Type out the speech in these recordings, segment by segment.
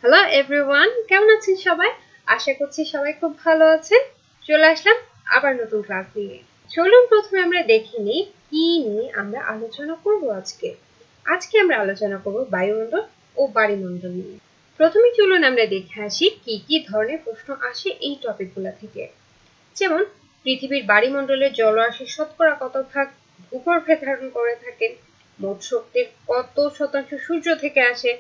Hello everyone, কেমন আছেন সবাই? আশা করছি সবাই খুব ভালো আছেন। চলে আসলাম আবার নতুন ক্লাস নিয়ে। চলুন প্রথমে আমরা দেখে নিই কি নিয়ে আমরা আলোচনা করব আজকে। আজকে আমরা আলোচনা করব বায়ুমণ্ডল ও বায়ুমণ্ডল নিয়ে। প্রথমে চলুন আমরা দেখে আসি কি কি ধরনের প্রশ্ন আসে এই টপিকগুলো থেকে। যেমন পৃথিবীর বায়ুমণ্ডলের জলরাশির শতকরা কত ভাগ ভূগর্ভে ধারণ করে থাকে, মোট শক্তির কত শতাংশ সূর্য থেকে আসে,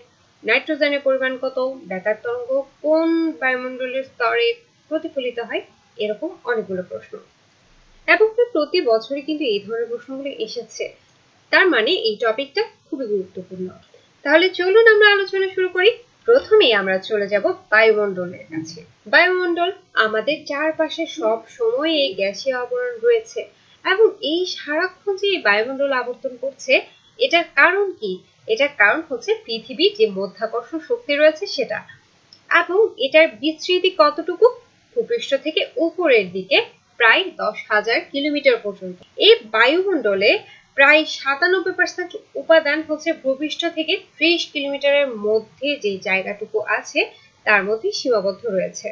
নাইট্রোজেনের পরিমাণ কত, বেতার তরঙ্গ কোন বায়ুমণ্ডলের স্তরে প্রতিফলিত হয়, এরকম অনেকগুলো প্রশ্ন। এবং প্রতি বছরই কিন্তু এই ধরনের প্রশ্নগুলো এসেছে, তার মানে এই টপিকটা খুবই গুরুত্বপূর্ণ। তাহলে চলুন আমরা আলোচনা শুরু করি। প্রথমেই আমরা চলে যাব বায়ুমণ্ডলের কাছে। বায়ুমণ্ডল আমাদের চারপাশে সব সময় এই গ্যাসীয় আবরণ রয়েছে এবং এই সারাক্ষণ যে বায়ুমণ্ডল আবর্তন করছে, এটার কারণ কি? এটার কারণ হচ্ছে পৃথিবীর যে মাধ্যাকর্ষণ শক্তি রয়েছে সেটা। এবং এটার বিস্তৃতি কতটুকু? ভূপৃষ্ঠ থেকে উপরের দিকে প্রায় 10,000 কিলোমিটার পর্যন্ত। এই বায়ুমণ্ডলে প্রায় 97% উপাদান হচ্ছে ভূপৃষ্ঠ থেকে 30 কিলোমিটারের মধ্যে যে জায়গাটুকু আছে তার মধ্যে সীমাবদ্ধ রয়েছে।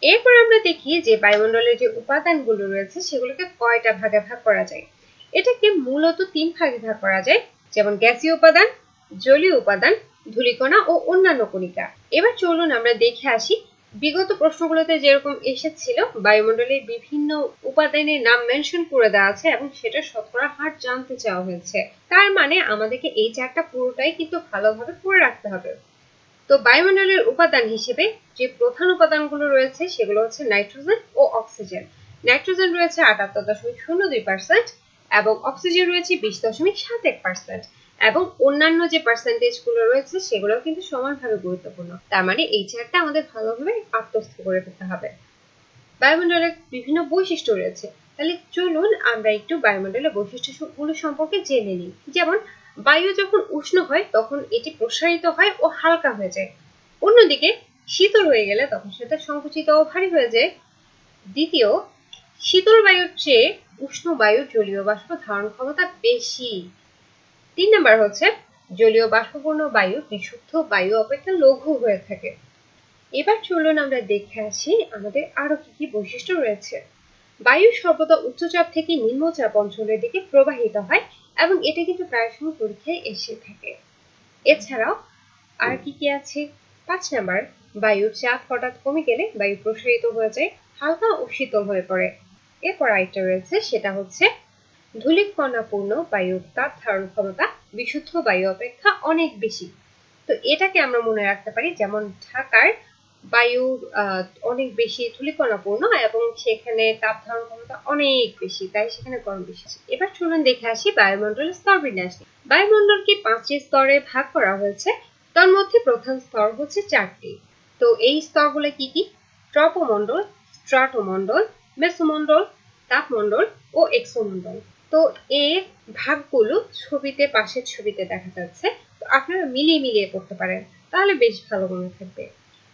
এরপর আমরা দেখি যে বায়ুমণ্ডলের যে উপাদানগুলো রয়েছে সেগুলোকে কয়টা ভাগে ভাগ করা যায়। এটাকে মূলত 3 ভাগে ভাগ করা যায়, যেমন গ্যাসীয় উপাদান, জলীয় উপাদান, ধূলিকণা ও অন্যান্য কণিকা। এবার চলুন আমরা দেখে আসি বিগত প্রশ্নগুলোতে যেরকম এসেছিল বায়ুমণ্ডলের বিভিন্ন উপাদানের নাম মেনশন করে দেওয়া আছে এবং সেটা শতকরা হার জানতে চাওয়া হয়েছে। তার মানে আমাদেরকে এই চারটা পুরোটাই কিন্তু ভালোভাবে পড়ে রাখতে হবে। তো বায়ুমণ্ডলের উপাদান হিসেবে যে প্রধান উপাদানগুলো রয়েছে সেগুলো হচ্ছে নাইট্রোজেন ও অক্সিজেন। নাইট্রোজেন রয়েছে 78.02% এবং অক্সিজেন রয়েছে 20.71%, এবং অন্যান্য যে পার্সেন্টেজ গুলো রয়েছে সেগুলো কিন্তু সমানভাবে গুরুত্বপূর্ণ। তার মানে এই চারটা আমাদের ভালোভাবে আত্মস্থ করে ফেলতে হবে। বায়ুমণ্ডলের বিভিন্ন বৈশিষ্ট্য রয়েছে, তাহলে চলুন আমরা একটু বায়ুমণ্ডলের বৈশিষ্ট্যগুলো সম্পর্কে জেনে নিই। যেমন বায়ু যখন উষ্ণ হয় তখন এটি প্রসারিত হয় ও হালকা হয়ে যায়, অন্যদিকে শীতল হয়ে গেলে তখন সেটা সংকুচিত ও ভারী হয়ে যায়। দ্বিতীয়, শীতল বায়ুর চেয়ে উষ্ণ বায়ুর জলীয় বাষ্প ধারণ ক্ষমতা বেশি। 3 নম্বর হচ্ছে জলীয় বাষ্পপূর্ণ বায়ু বিশুদ্ধ বায়ু অপেক্ষা লঘু হয়ে থাকে। এবার চলুন আমরা দেখে আসি আমাদের আরো কি কি বৈশিষ্ট্য রয়েছে। বায়ু সর্বদা উচ্চচাপ থেকে নিম্নচাপ অঞ্চলের দিকে প্রবাহিত হয় এবং এটা কিন্তু প্রায় সময় পরীক্ষায় এসে থাকে। এছাড়াও আর কি কি আছে? 5 নাম্বার, বায়ুর চাপ হঠাৎ কমে গেলে বায়ু প্রসারিত হয়ে যায়, হালকা ও শীতল হয়ে পড়ে। এরপর আরেকটা রয়েছে, সেটা হচ্ছে ধূলিকণাপূর্ণ বায়ুর তাপ ধারণ ক্ষমতা বিশুদ্ধ বায়ু অপেক্ষা অনেক বেশি। তো এটাকে আমরা মনে রাখতে পারি, যেমন ঢাকার বায়ু অনেক বেশি ধূলিকণাপূর্ণ এবং সেখানে তাপ ধারণ ক্ষমতা অনেক বেশি, তাই সেখানে গরম বেশি। এবার চলুন দেখে আসি বায়ুমণ্ডলের স্তর বিন্যাস। বায়ুমণ্ডলকে 5টি স্তরে ভাগ করা হয়েছে, তার মধ্যে প্রধান স্তর হচ্ছে 4টি। তো এই স্তরগুলো কি কি? ট্রপোমণ্ডল, স্ট্রাটোমণ্ডল, মেসোমণ্ডল, তাপমণ্ডল ও এক্সোমণ্ডল। তো এর ভাগগুলো ছবিতে, পাশের ছবিতে দেখা যাচ্ছে, তো আপনারা মিলিয়ে মিলিয়ে পড়তে পারেন, তাহলে বেশ ভালো মনে থাকবে।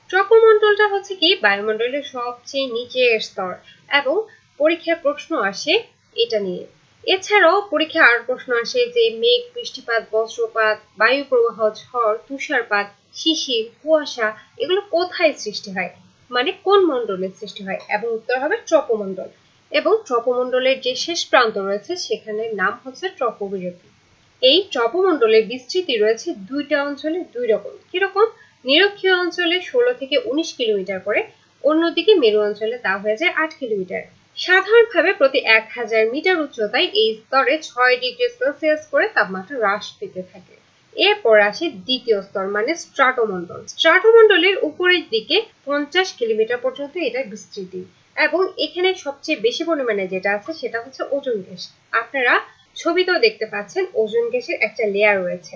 ট্রপোমণ্ডলটা হচ্ছে কি বায়ুমণ্ডলের সবচেয়ে নিচের স্তর এবং পরীক্ষায় প্রশ্ন আসে এটা নিয়ে। এছাড়াও পরীক্ষায় আরো প্রশ্ন আসে যে মেঘ, বৃষ্টিপাত, বজ্রপাত, বায়ু প্রবাহ, ঝড়, তুষারপাত, শিশির, কুয়াশা এগুলো কোথায় সৃষ্টি হয়, মানে কোন মণ্ডলে সৃষ্টি হয়, এবং উত্তর হবে ট্রপোমণ্ডল। এবং ট্রপোমণ্ডলের যে শেষ প্রান্ত রয়েছে সেখানে নাম হচ্ছে ট্রপোবিরতি। এই ট্রপোমণ্ডলের বিস্তৃতি রয়েছে দুইটা অঞ্চলে দুই রকম। কিরকম? নিরক্ষীয় অঞ্চলে 16 থেকে 19 কিলোমিটার করে, অন্যদিকে মেরু অঞ্চলে তা হয়ে যায় 8 কিলোমিটার। সাধারণভাবে প্রতি 1000 মিটার উচ্চতায় এই স্তরে 6 ডিগ্রি সেলসিয়াস করে তাপমাত্রা হ্রাস পেতে থাকে। এরপর আসে দ্বিতীয় স্তর, মানে স্ট্রাটোমণ্ডল। স্ট্রাটোমণ্ডলের উপরের দিকে 50 কিলোমিটার পর্যন্ত এটা বিস্তৃতি, এবং এখানে সবচেয়ে বেশি পরিমাণে যেটা আছে সেটা হচ্ছে ওজোন গ্যাস। আপনারা ছবিতেও দেখতে পাচ্ছেন ওজোন গ্যাসের একটা লেয়ার রয়েছে,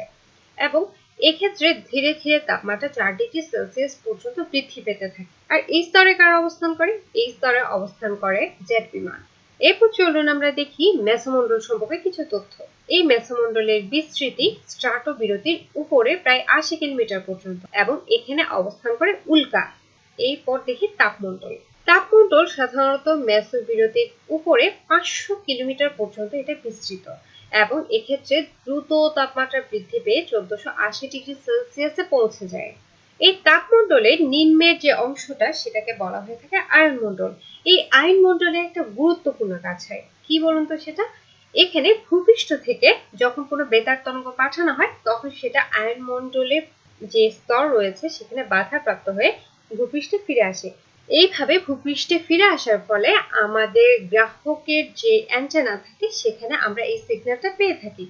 এবং এক্ষেত্রে ধীরে ধীরে তাপমাত্রা 4 ডিগ্রি সেলসিয়াস পর্যন্ত বৃদ্ধি পেতে থাকে। আর এই স্তরে কারা অবস্থান করে? এই স্তরে অবস্থান করে জেট বিমান। এরপর চলুন আমরা দেখি মেসোমণ্ডল সম্পর্কে কিছু তথ্য। এই মেসোমণ্ডলের বিস্তৃতি স্ট্রাটোবিরতির উপরে প্রায় 80 কিলোমিটার পর্যন্ত, এবং এখানে অবস্থান করে উল্কা। এরপর দেখি তাপমণ্ডল। তাপমণ্ডল সাধারণত মেসোবিরতির উপরে 500 কিলোমিটার পর্যন্ত এটা বিস্তৃত, এবং এক্ষেত্রে দ্রুত তাপমাত্রা বৃদ্ধি পেয়ে 1480 ডিগ্রি সেলসিয়াসে পৌঁছে যায়। এই তাপমণ্ডলের নিম্নের যে অংশটা সেটাকে বলা হয়ে থাকে আয়নমণ্ডল। এই আয়নমণ্ডলে একটা গুরুত্বপূর্ণ কাজ হয়, কি বলুন তো সেটা? এখানে ভূপৃষ্ঠ থেকে যখন কোনো বেতার তরঙ্গ পাঠানো হয় তখন সেটা আয়নমণ্ডলের যে স্তর রয়েছে সেখানে বাধাপ্রাপ্ত হয়ে ভূপৃষ্ঠে ফিরে আসে। এইভাবে ভূপৃষ্ঠে ফিরে আসার ফলে আমাদের গ্রাহকের যে অ্যান্টেনা থাকে সেখানে আমরা এই সিগন্যালটা পেয়ে থাকি।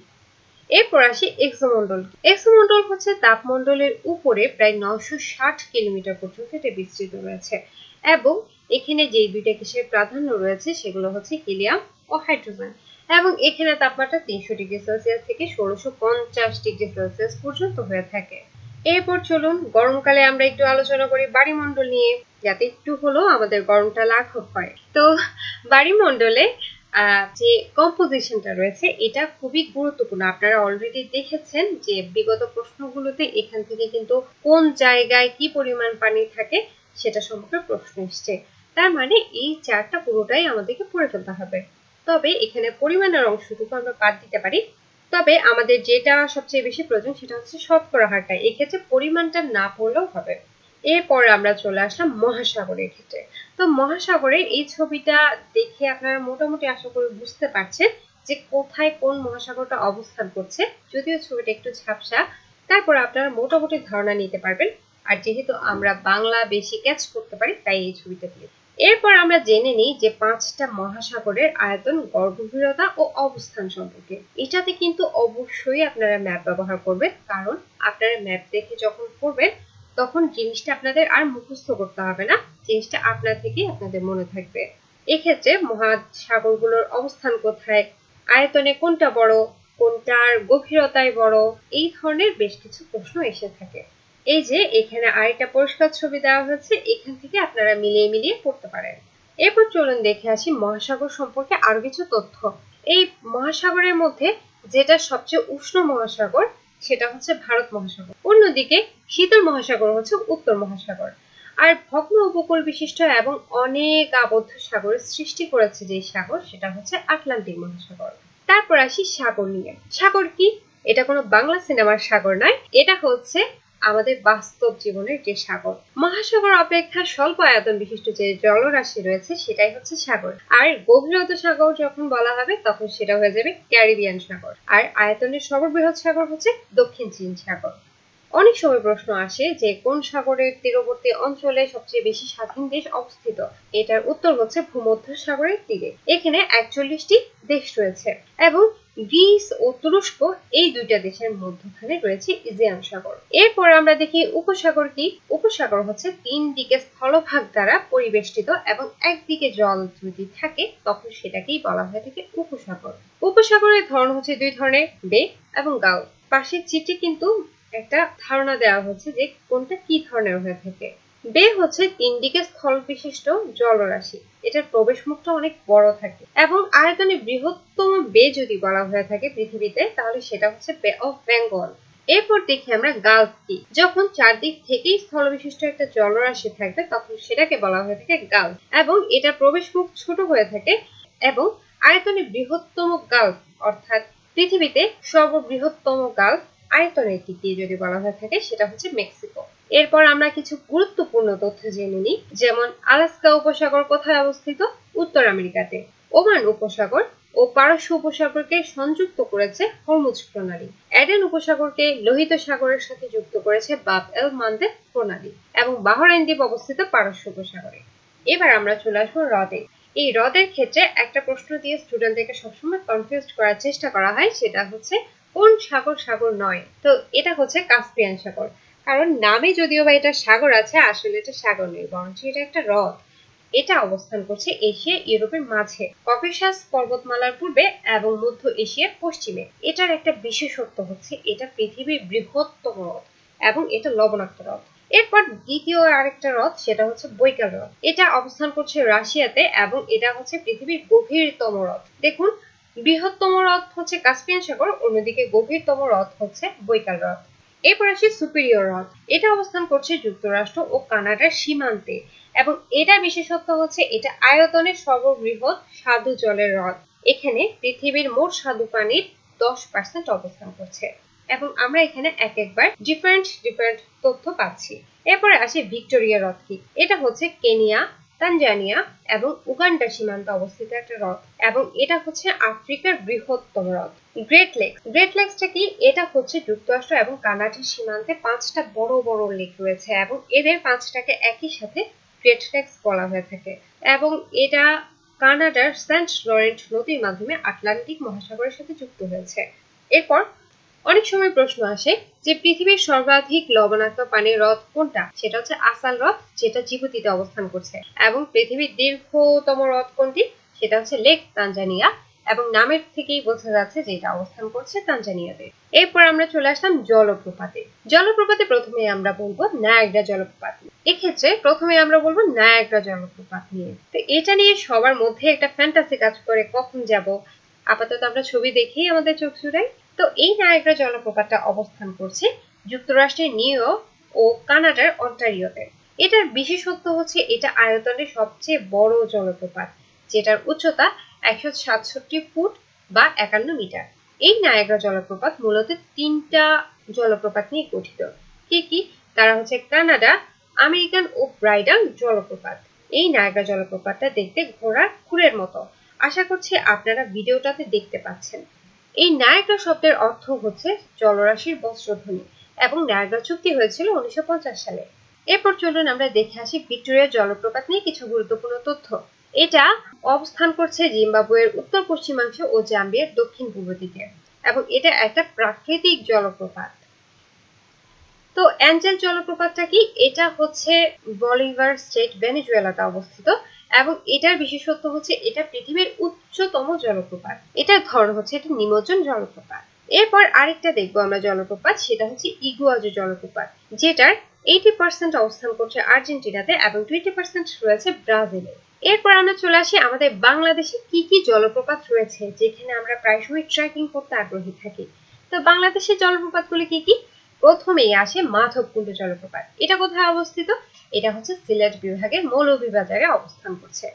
এরপর আসি এক্সোমন্ডল। এক্সোমন্ডল হচ্ছে তাপমণ্ডলের উপরে প্রায় 960 কিলোমিটার পর্যন্ত এটা বিস্তৃত রয়েছে এবং এখানে যে দুইটা গ্যাসের প্রাধান্য রয়েছে সেগুলো হচ্ছে হিলিয়াম ও হাইড্রোজেন এবং এখানে তাপমাত্রা 300 ডিগ্রি সেলসিয়াস থেকে 1650 ডিগ্রি সেলসিয়াস পর্যন্ত হয়ে থাকে। এরপর চলুন গরমকালে আমরা একটু আলোচনা করি বায়ুমণ্ডল নিয়ে, যাতে একটু হলেও আমাদের গরমটা লাঘব হয়। তো বায়ুমণ্ডলে যে কম্পোজিশনটা রয়েছে এটা খুবই গুরুত্বপূর্ণ। আপনারা অলরেডি দেখেছেন যে বিগত প্রশ্নগুলোতে এখান থেকে কিন্তু কোন জায়গায় কি পরিমাণ পানি থাকে সেটা সম্পর্কে প্রশ্ন এসছে। তার মানে এই চারটা পুরোটাই আমাদেরকে পড়ে ফেলতে হবে। তবে এখানে পরিমাণের অংশটুকু আমরা বাদ দিতে পারি। তবে আমাদের যেটা সবচেয়ে বেশি প্রয়োজন সেটা হচ্ছে শতকরা হারটা, এক্ষেত্রে পরিমাণটা না পড়লেও হবে। এরপর আমরা চলে আসলাম মহাসাগরের ক্ষেত্রে। তো মহাসাগরের এই ছবিটা দেখে আপনারা মোটামুটি আশা করি বুঝতে পারছেন যে কোথায় কোন মহাসাগরটা অবস্থান করছে। যদিও ছবিটা একটু ঝাপসা, তারপর আপনারা মোটামুটি ধারণা নিতে পারবেন। আর যেহেতু আমরা বাংলা বেশি ক্যাচ করতে পারি তাই এই ছবিটা দিয়ে। এরপর আমরা জেনে নিই যে 5টা মহাসাগরের আয়তন, গভীরতা ও অবস্থান সম্পর্কে। এটাতে কিন্তু অবশ্যই আপনারা ম্যাপ ব্যবহার করবেন, কারণ আপনারা ম্যাপ দেখে যখন পড়বেন তখন জিনিসটা আপনাদের আর মুখস্থ করতে হবে না, জিনিসটা আপনার থেকেই আপনাদের মনে থাকবে। এক্ষেত্রে মহাসাগরগুলোর অবস্থান কোথায়, আয়তনে কোনটা বড়, কোনটার গভীরতায় বড়, এই ধরনের বেশ কিছু প্রশ্ন এসে থাকে। এই যে এখানে আরেকটা পরিষ্কার ছবি দেওয়া হয়েছে, এখান থেকে আপনারা মিলিয়ে মিলিয়ে পড়তে পারেন। এরপর চলুন দেখে আসি মহাসাগর সম্পর্কে আরো কিছু তথ্য। এই মহাসাগরের মধ্যে যেটা সবচেয়ে উষ্ণ মহাসাগর সেটা হচ্ছে ভারত মহাসাগর, অন্যদিকে শীতল মহাসাগর হচ্ছে উত্তর মহাসাগর। আর ভগ্ন উপকূল বিশিষ্ট এবং অনেক আবদ্ধ সাগরের সৃষ্টি করেছে যে সাগর সেটা হচ্ছে আটলান্টিক মহাসাগর। তারপর আসি সাগর নিয়ে। সাগর কি? এটা কোনো বাংলা সিনেমার সাগর নয়, এটা হচ্ছে আমাদের বাস্তব জীবনের যে সাগর। মহাসাগর অপেক্ষা স্বল্প আয়তন বিশিষ্ট যে জলরাশি রয়েছে সেটাই হচ্ছে সাগর। আর গভীরতা সাগর যখন বলা হবে তখন সেটা হয়ে যাবে ক্যারিবিয়ান সাগর। আর আয়তনের সর্ববৃহৎ সাগর হচ্ছে দক্ষিণ চীন সাগর। অনেক সময় প্রশ্ন আসে যে কোন সাগরের তীরবর্তী অঞ্চলে সবচেয়ে বেশি স্বাধীন দেশ অবস্থিত। এটার উত্তর হচ্ছে ভূমধ্য সাগরের তীরে। এখানে 41টি দেশ রয়েছে এবং গ্রিস ও তুরস্ক এই দুইটা দেশের মধ্যখানে রয়েছে ইজিয়ান সাগর। এরপর আমরা দেখি উপসাগর কি। উপসাগর হচ্ছে 3 দিকে স্থলভাগ দ্বারা পরিবেষ্টিত এবং একদিকে জল যদি থাকে তখন সেটাকেই বলা হয়ে থাকে উপসাগর। উপসাগরের ধরন হচ্ছে 2 ধরনের, বে এবং গাল। পাশের চিত্রে কিন্তু একটা ধারণা দেওয়া হচ্ছে যে কোনটা কি ধরনের হয়ে থাকে। বে হচ্ছে 3 দিকে স্থল বিশিষ্ট জলরাশি, এটার প্রবেশ মুখটা অনেক বড় থাকে এবং আয়তনে বৃহত্তম বে যদি বলা হয়ে থাকে পৃথিবীতে তাহলে সেটা হচ্ছে বে অফ বেঙ্গল। এরপর দেখি আমরা গালফ কি। যখন চারদিক থেকেই স্থলবিশিষ্ট একটা জলরাশি থাকবে তখন সেটাকে বলা হয়ে থাকে গালফ এবং এটা প্রবেশ মুখ ছোট হয়ে থাকে এবং আয়তনে বৃহত্তম গালফ অর্থাৎ পৃথিবীতে সর্ববৃহত্তম গালফ আয়তনের দিক দিয়ে যদি বলা হয়ে থাকে সেটা হচ্ছে মেক্সিকো। এরপর আমরা কিছু গুরুত্বপূর্ণ তথ্য জেনে নিই, যেমন আলাস্কা উপসাগর কোথায় অবস্থিত? উত্তর আমেরিকাতে। ওমান উপসাগর ও পারস্য উপসাগরকে সংযুক্ত করেছে হরমুজ প্রণালী। এডেন উপসাগরকে লোহিত সাগরের সাথে যুক্ত করেছে বাব এল মান্দেব প্রণালী এবং বাহরাইন দ্বীপ অবস্থিত পারস্য উপসাগরে। এবার আমরা চলে আসবো হ্রদে। এই হ্রদের ক্ষেত্রে একটা প্রশ্ন দিয়ে স্টুডেন্টদেরকে সবসময় কনফিউজ করার চেষ্টা করা হয়, সেটা হচ্ছে কোন সাগর সাগর নয়। তো এটা হচ্ছে কাস্পিয়ান সাগর, কারণ নামে যদিও বা এটা সাগর আছে আসলে এটা সাগর নেই, বরঞ্চ এটা একটা হ্রদ। এটা অবস্থান করছে এশিয়া ইউরোপের মাঝে, ককেশাস পর্বতমালার পূর্বে এবং মধ্য এশিয়ার পশ্চিমে। এটার একটা বিশেষত্ব হচ্ছে এটা পৃথিবীর বৃহত্তম হ্রদ এবং এটা লবণাক্ত হ্রদ। এরপর দ্বিতীয় আরেকটা হ্রদ সেটা হচ্ছে বৈকাল হ্রদ। এটা অবস্থান করছে রাশিয়াতে এবং এটা হচ্ছে পৃথিবীর গভীরতম হ্রদ। দেখুন, বৃহত্তম হ্রদ হচ্ছে কাস্পিয়ান সাগর, অন্যদিকে গভীরতম হ্রদ হচ্ছে বৈকাল হ্রদ। এরপর আসি সুপিরিয়র হ্রদ। এটা অবস্থান করছে যুক্তরাষ্ট্র ও কানাডার সীমান্তে এবং এটা বিশেষত্ব হচ্ছে এটা আয়তনের সর্ববৃহৎ স্বাদু জলের হ্রদ। এখানে পৃথিবীর মোট স্বাদু পানির 10% অবস্থান করছে। এবং আমরা এখানে এক একবার ডিফারেন্ট তথ্য পাচ্ছি। এরপরে আসে ভিক্টোরিয়া হ্রদ কি। এটা হচ্ছে কেনিয়া, তানজানিয়া এবং উগান্ডার সীমান্তে অবস্থিত একটা হ্রদ এবং এটা হচ্ছে আফ্রিকার বৃহত্তম হ্রদ। গ্রেট লেকসটা কি? এটা হচ্ছে যুক্তরাষ্ট্র এবং কানাডার সীমান্তে 5টা বড় বড় লেক রয়েছে এবং এদের 5টাকে একই সাথে গ্রেট লেকস বলা হয়ে থাকে এবং এটা কানাডার সেন্ট লরেন্ট নদীর মাধ্যমে আটলান্টিক মহাসাগরের সাথে যুক্ত হয়েছে। এরপর অনেক সময় প্রশ্ন আসে যে পৃথিবীর সর্বাধিক লবণাক্ত পানির হ্রদ কোনটা? সেটা হচ্ছে আসাল হ্রদ, যেটা জিবুতিতে অবস্থান করছে। এবং পৃথিবীর দীর্ঘতম হ্রদ কোনটি? সেটা হচ্ছে লেক তানজানিয়া এবং নামের থেকেই বোঝা যাচ্ছে যে এটা অবস্থান করছে তানজানিয়াতে। এরপর আমরা চলে আসলাম জলপ্রপাতে প্রথমে আমরা বলবো নায়াগ্রা জলপ্রপাত। এক্ষেত্রে প্রথমে আমরা বলবো নায়াগ্রা জলপ্রপাত নিয়ে। তো এটা নিয়ে সবার মধ্যে একটা ফ্যান্টাসি কাজ করে, কখন যাব। আপাতত আমরা ছবি দেখেই আমাদের চোখ জুড়াই। তো এই নায়াগ্রা জলপ্রপাতটা অবস্থান করছে যুক্তরাষ্ট্রের নিউ ইয়র্ক ও কানাডার অন্টারিওতে। এটার বিশেষত্ব হচ্ছে এটা আয়তনে সবচেয়ে বড় জলপ্রপাত, যেটার উচ্চতা 167 ফুট বা 51 মিটার। এই নায়াগ্রা জলপ্রপাত মূলত 3টা জলপ্রপাত নিয়ে গঠিত। কি কি? তারা হচ্ছে কানাডা, আমেরিকান ও ব্রাইডাল জলপ্রপাত। এই নায়াগ্রা জলপ্রপাতটা দেখতে ঘোড়ার খুরের মতো। আশা করছি আপনারা ভিডিওটাতে দেখতে পাচ্ছেন। এই নায়াগ্রা শব্দের অর্থ হচ্ছে জলরাশির বজ্রধ্বনি এবং নায়াগ্রা চুক্তি হয়েছিল 1950 সালে। এরপর চলুন আমরা দেখে আসি ভিক্টোরিয়া জলপ্রপাত নিয়ে কিছু গুরুত্বপূর্ণ তথ্য। এটা অবস্থান করছে জিম্বাবুয়ের উত্তর পশ্চিমাংশ ও জাম্বিয়ার দক্ষিণ পূর্ব দিকে এবং এটা একটা প্রাকৃতিক জলপ্রপাত। তো অ্যাঞ্জেল জলপ্রপাতটা কি? এটা হচ্ছে বলিভার স্টেট ভেনেজুয়েলাতে অবস্থিত এবং এটার বিশেষত্ব হচ্ছে এটা পৃথিবীর উচ্চতম জলপ্রপাত। এটার ধরন হচ্ছে এটা নিমজ্জন জলপ্রপাত। এরপর আরেকটা দেখবো আমরা জলপ্রপাত, সেটা হচ্ছে ইগুয়াজু জলপ্রপাত, যেটার 80% অবস্থান করছে আর্জেন্টিনাতে এবং 20% রয়েছে ব্রাজিলে। এরপর আমরা চলে আসি আমাদের বাংলাদেশে কি কি জলপ্রপাত রয়েছে যেখানে আমরা প্রায় সময় ট্রেকিং করতে আগ্রহী থাকি। তো বাংলাদেশের জলপ্রপাতগুলি কি কি? প্রথমেই আসে মাধবকুণ্ড জলপ্রপাত। এটা কোথায় অবস্থিত? এটা হচ্ছে সিলেট বিভাগের মৌলভীবাজারে অবস্থান করছে।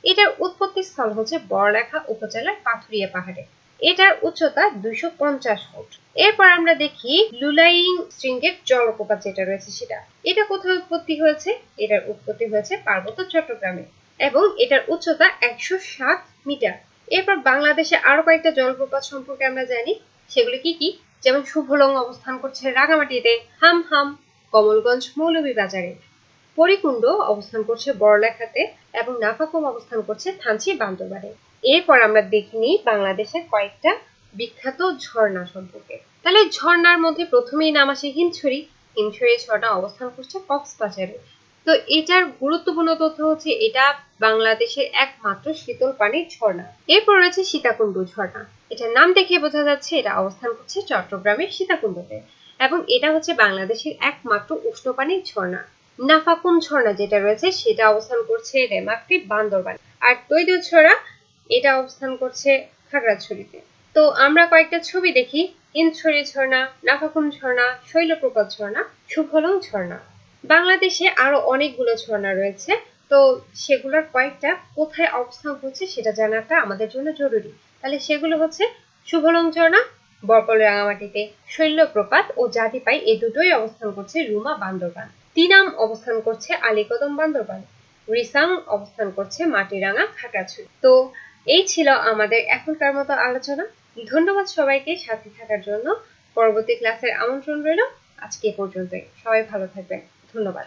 এটার উৎপত্তি স্থল হচ্ছে বড়লেখা উপজেলার পাথুরিয়া পাহাড়ে। এটার উচ্চতা 250 ফুট। এরপর আমরা দেখি লুলাইং শৃঙ্গের জলপ্রপাত যেটা রয়েছে সেটা। এটা কোথায় উৎপত্তি হয়েছে? এটার উৎপত্তি হয়েছে পার্বত্য চট্টগ্রামে এবং এটার উচ্চতা 107 মিটার। এরপর বাংলাদেশে আরো কয়েকটা জলপ্রপাত সম্পর্কে আমরা জানি। সেগুলো কি কি? যেমন শুভলং অবস্থান করছে রাঙামাটিতে, হামহাম কমলগঞ্জ মৌলভীবাজারে, পরিকুণ্ড অবস্থান করছে বড়লেখাতে এবং নাফাকুম অবস্থান করছে থানচি বান্দরবানে। এরপর আমরা দেখে নিই বাংলাদেশের কয়েকটা বিখ্যাত ঝর্ণা সম্পর্কে। তাহলে ঝর্ণার মধ্যে প্রথমেই নাম আসে হিমছড়ি ঝর্ণা অবস্থান করছে কক্সবাজারে। তো এটার গুরুত্বপূর্ণ তথ্য হচ্ছে এটা বাংলাদেশের একমাত্র শীতল পানির ঝর্ণা। এরপর রয়েছে সীতাকুণ্ড ঝর্ণা। এটার নাম দেখে বোঝা যাচ্ছে এটা অবস্থান করছে চট্টগ্রামের সীতাকুণ্ডতে এবং এটা হচ্ছে বাংলাদেশের একমাত্র উষ্ণ পানির ঝর্ণা। নাফাকুম ঝর্ণা যেটা রয়েছে সেটা অবস্থান করছে রেমাক্রি বান্দরবান। আর তৈদছড়া এটা অবস্থান করছে খাগড়াছড়িতে। তো আমরা কয়েকটা ছবি দেখি। হিমছড়ি ঝর্ণা, নাফাকুম ঝর্ণা, শৈলপ্রপাত ঝর্ণা, শুভলং ঝর্ণা। বাংলাদেশে আরো অনেকগুলো ঝর্ণা রয়েছে, তো সেগুলোর কয়েকটা কোথায় অবস্থান করছে সেটা জানাটা আমাদের জন্য জরুরি। তাহলে সেগুলো হচ্ছে শুভলং ঝর্ণা বরকল রাঙামাটিতে, শৈলপ্রপাত ও জাতিপাই এই দুটোই অবস্থান করছে রুমা বান্দরবান, তিনাম অবস্থান করছে আলীকদম বান্দরবান, রিসাং অবস্থান করছে মাটিরাঙ্গা খাগড়াছড়ি। তো এই ছিল আমাদের এখনকার মতো আলোচনা। ধন্যবাদ সবাইকে সাথে থাকার জন্য। পরবর্তী ক্লাসের আমন্ত্রণ রইল। আজকে এ পর্যন্তই। সবাই ভালো থাকবেন। ধন্যবাদ।